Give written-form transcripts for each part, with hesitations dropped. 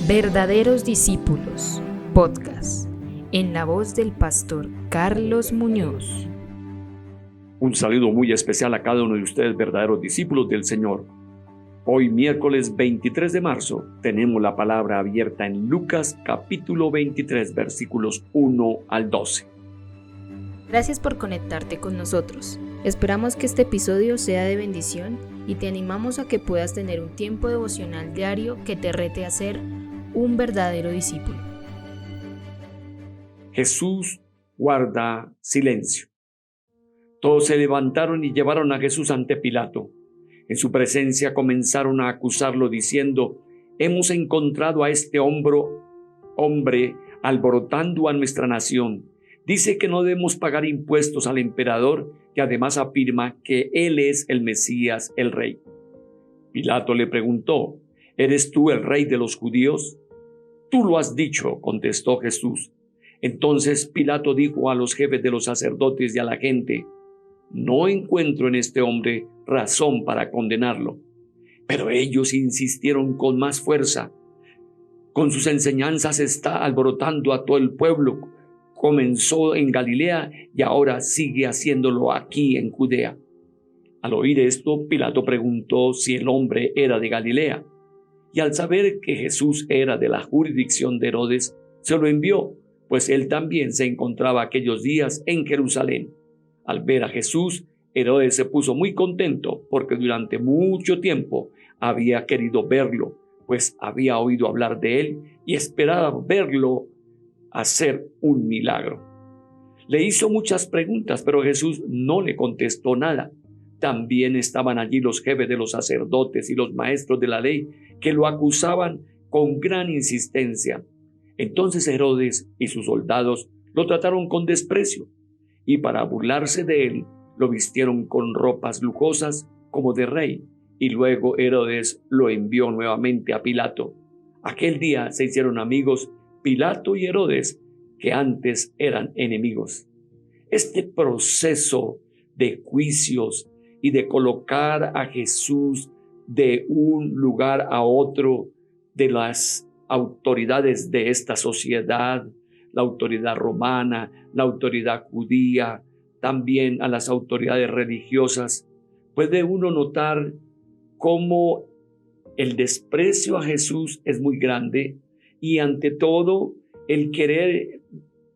Verdaderos Discípulos, podcast, en la voz del pastor Carlos Muñoz. Un saludo muy especial a cada uno de ustedes, verdaderos discípulos del Señor. Hoy, miércoles 23 de marzo, tenemos la palabra abierta en Lucas capítulo 23, versículos 1 al 12. Gracias por conectarte con nosotros. Esperamos que este episodio sea de bendición y te animamos a que puedas tener un tiempo devocional diario que te rete a ser un verdadero discípulo. Jesús guarda silencio. Todos se levantaron y llevaron a Jesús ante Pilato. En su presencia comenzaron a acusarlo diciendo: hemos encontrado a este hombre alborotando a nuestra nación. Dice que no debemos pagar impuestos al emperador, que además afirma que él es el Mesías, el rey. Pilato le preguntó: ¿eres tú el rey de los judíos? Tú lo has dicho, contestó Jesús. Entonces Pilato dijo a los jefes de los sacerdotes y a la gente: no encuentro en este hombre razón para condenarlo. Pero ellos insistieron con más fuerza. Con sus enseñanzas está alborotando a todo el pueblo. Comenzó en Galilea y ahora sigue haciéndolo aquí en Judea. Al oír esto, Pilato preguntó si el hombre era de Galilea. Y al saber que Jesús era de la jurisdicción de Herodes, se lo envió, pues él también se encontraba aquellos días en Jerusalén. Al ver a Jesús, Herodes se puso muy contento porque durante mucho tiempo había querido verlo, pues había oído hablar de él y esperaba verlo hacer un milagro. Le hizo muchas preguntas, pero Jesús no le contestó nada. También estaban allí los jefes de los sacerdotes y los maestros de la ley que lo acusaban con gran insistencia. Entonces Herodes y sus soldados lo trataron con desprecio y para burlarse de él lo vistieron con ropas lujosas como de rey, y luego Herodes lo envió nuevamente a Pilato. Aquel día se hicieron amigos Pilato y Herodes, que antes eran enemigos. Este proceso de juicios y de colocar a Jesús de un lugar a otro de las autoridades de esta sociedad, la autoridad romana, la autoridad judía, también a las autoridades religiosas, puede uno notar cómo el desprecio a Jesús es muy grande y ante todo el querer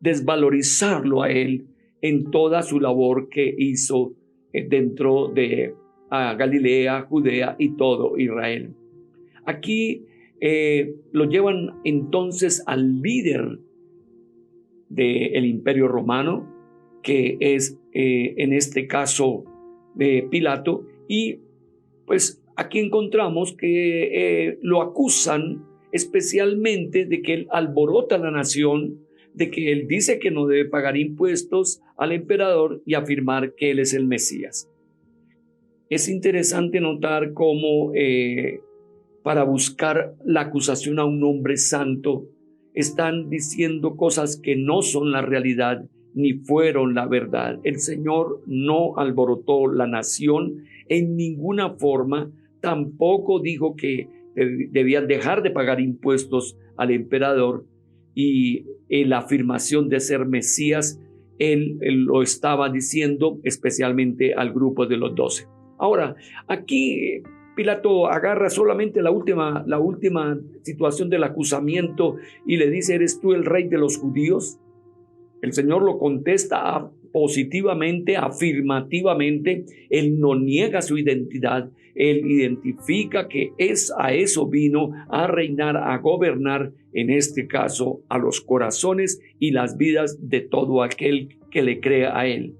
desvalorizarlo a él en toda su labor que hizo dentro de Galilea, Judea y todo Israel. Aquí lo llevan entonces al líder del Imperio Romano, que es en este caso Pilato, y pues aquí encontramos que lo acusan especialmente de que él alborota a la nación, de que él dice que no debe pagar impuestos al emperador y afirmar que él es el Mesías. Es interesante notar cómo para buscar la acusación a un hombre santo están diciendo cosas que no son la realidad ni fueron la verdad. El Señor no alborotó la nación en ninguna forma, tampoco dijo que debían dejar de pagar impuestos al emperador, y en la afirmación de ser Mesías, él lo estaba diciendo especialmente al grupo de los 12. Ahora, aquí Pilato agarra solamente la última situación del acusamiento y le dice: ¿eres tú el rey de los judíos? El Señor lo contesta positivamente, afirmativamente. Él no niega su identidad. Él identifica que a eso vino, a reinar, a gobernar, en este caso, a los corazones y las vidas de todo aquel que le crea a él.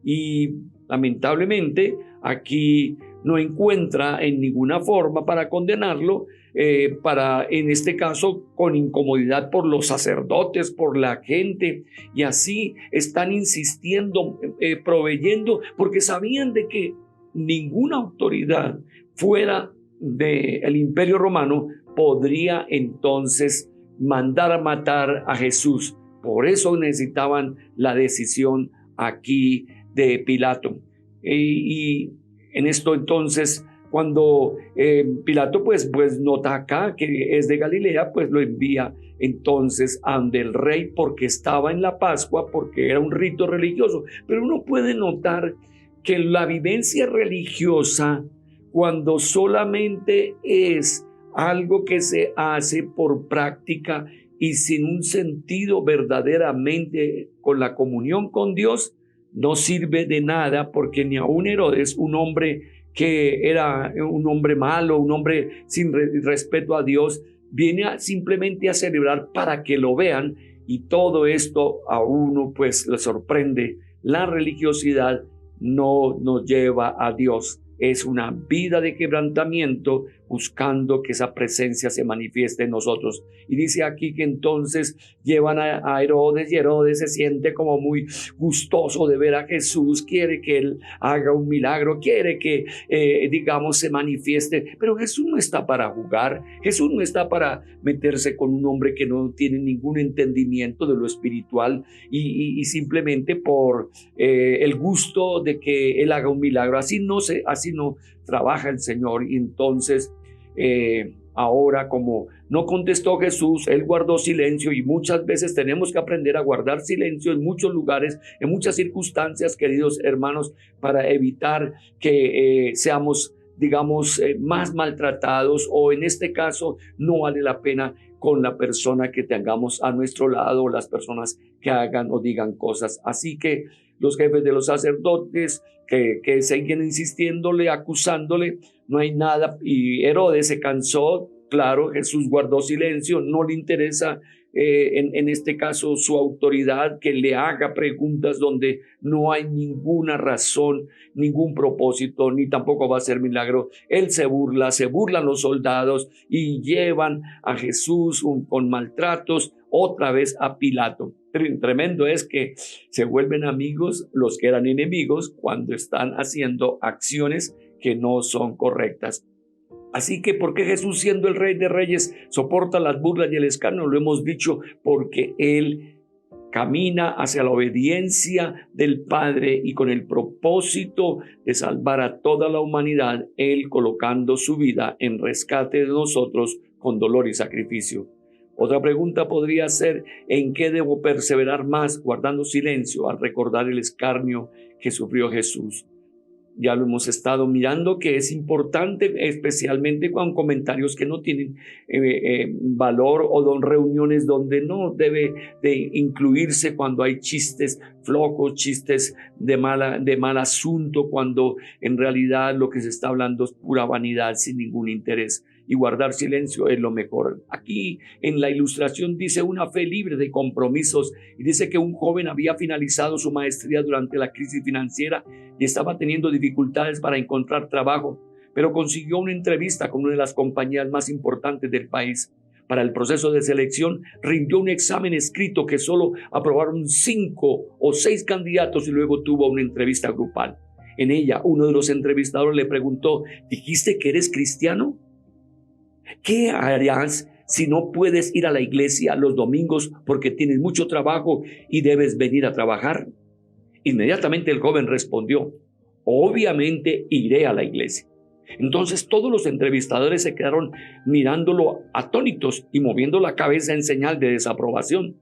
Y lamentablemente aquí no encuentra en ninguna forma para condenarlo, en este caso con incomodidad por los sacerdotes, por la gente, y así están insistiendo, proveyendo, porque sabían de que ninguna autoridad fuera del Imperio Romano podría entonces mandar a matar a Jesús. Por eso necesitaban la decisión aquí de Pilato. Y en esto entonces Cuando Pilato pues nota acá que es de Galilea, pues lo envía entonces ante el rey porque estaba en la Pascua, porque era un rito religioso. Pero uno puede notar que la vivencia religiosa, cuando solamente es algo que se hace por práctica y sin un sentido verdaderamente con la comunión con Dios, no sirve de nada, porque ni aun Herodes, un hombre que era un hombre malo, un hombre sin respeto a Dios, viene simplemente a celebrar para que lo vean, y todo esto a uno pues le sorprende. La religiosidad no nos lleva a Dios. Es una vida de quebrantamiento buscando que esa presencia se manifieste en nosotros. Y dice aquí que entonces llevan a Herodes, y Herodes se siente como muy gustoso de ver a Jesús, quiere que él haga un milagro, quiere que digamos se manifieste, pero Jesús no está para jugar, Jesús no está para meterse con un hombre que no tiene ningún entendimiento de lo espiritual y simplemente por el gusto de que él haga un milagro. Así no trabaja el Señor. Y entonces ahora, como no contestó Jesús, él guardó silencio, y muchas veces tenemos que aprender a guardar silencio en muchos lugares, en muchas circunstancias, queridos hermanos, para evitar que seamos, digamos, más maltratados, o en este caso no vale la pena con la persona que tengamos a nuestro lado, o las personas que hagan o digan cosas. Así que los jefes de los sacerdotes que siguen insistiéndole, acusándole, no hay nada, y Herodes se cansó. Claro, Jesús guardó silencio, no le interesa en este caso su autoridad, que le haga preguntas donde no hay ninguna razón, ningún propósito, ni tampoco va a ser milagro. Él se burlan los soldados y llevan a Jesús con maltratos otra vez a Pilato. Tremendo es que se vuelven amigos los que eran enemigos cuando están haciendo acciones que no son correctas. Así que, ¿por qué Jesús, siendo el Rey de Reyes, soporta las burlas y el escarnio? Lo hemos dicho, porque Él camina hacia la obediencia del Padre, y con el propósito de salvar a toda la humanidad, Él colocando su vida en rescate de nosotros con dolor y sacrificio. Otra pregunta podría ser: ¿en qué debo perseverar más guardando silencio al recordar el escarnio que sufrió Jesús? Ya lo hemos estado mirando, que es importante, especialmente con comentarios que no tienen valor, o reuniones donde no debe de incluirse, cuando hay chistes flojos, chistes de mal asunto, cuando en realidad lo que se está hablando es pura vanidad sin ningún interés. Y guardar silencio es lo mejor. Aquí en la ilustración dice una fe libre de compromisos, y dice que un joven había finalizado su maestría durante la crisis financiera y estaba teniendo dificultades para encontrar trabajo, pero consiguió una entrevista con una de las compañías más importantes del país. Para el proceso de selección rindió un examen escrito que solo aprobaron 5 o 6 candidatos, y luego tuvo una entrevista grupal. En ella, uno de los entrevistadores le preguntó: ¿dijiste que eres cristiano? ¿Qué harás si no puedes ir a la iglesia los domingos porque tienes mucho trabajo y debes venir a trabajar? Inmediatamente el joven respondió: obviamente iré a la iglesia. Entonces todos los entrevistadores se quedaron mirándolo atónitos y moviendo la cabeza en señal de desaprobación.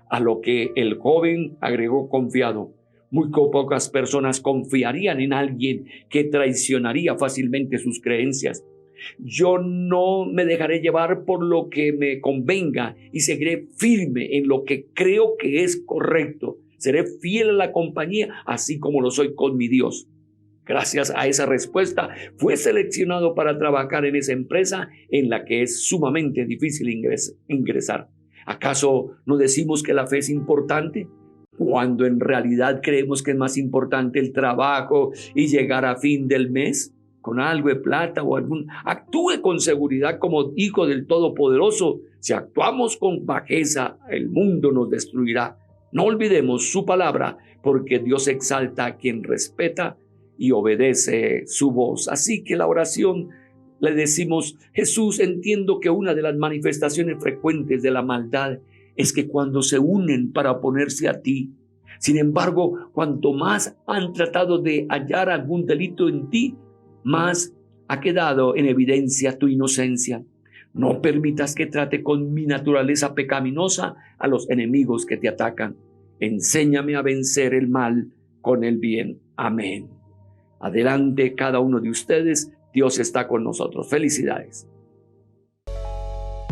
A lo que el joven agregó confiado: muy pocas personas confiarían en alguien que traicionaría fácilmente sus creencias. Yo no me dejaré llevar por lo que me convenga y seguiré firme en lo que creo que es correcto. Seré fiel a la compañía, así como lo soy con mi Dios. Gracias a esa respuesta, fue seleccionado para trabajar en esa empresa en la que es sumamente difícil ingresar. ¿Acaso no decimos que la fe es importante, cuando en realidad creemos que es más importante el trabajo y llegar a fin del mes con algo de plata o algún? Actúe con seguridad como hijo del Todopoderoso. Si actuamos con bajeza, el mundo nos destruirá. No olvidemos su palabra, porque Dios exalta a quien respeta y obedece su voz. Así que la oración le decimos: Jesús, entiendo que una de las manifestaciones frecuentes de la maldad es que cuando se unen para oponerse a ti, sin embargo, cuanto más han tratado de hallar algún delito en ti, más ha quedado en evidencia tu inocencia. No permitas que trate con mi naturaleza pecaminosa a los enemigos que te atacan. Enséñame a vencer el mal con el bien. Amén. Adelante cada uno de ustedes. Dios está con nosotros. Felicidades.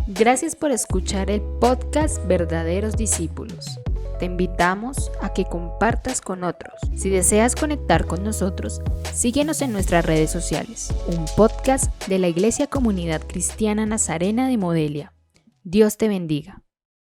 Gracias por escuchar el podcast Verdaderos Discípulos. Te invitamos a que compartas con otros. Si deseas conectar con nosotros, síguenos en nuestras redes sociales. Un podcast de la Iglesia Comunidad Cristiana Nazarena de Modelia. Dios te bendiga.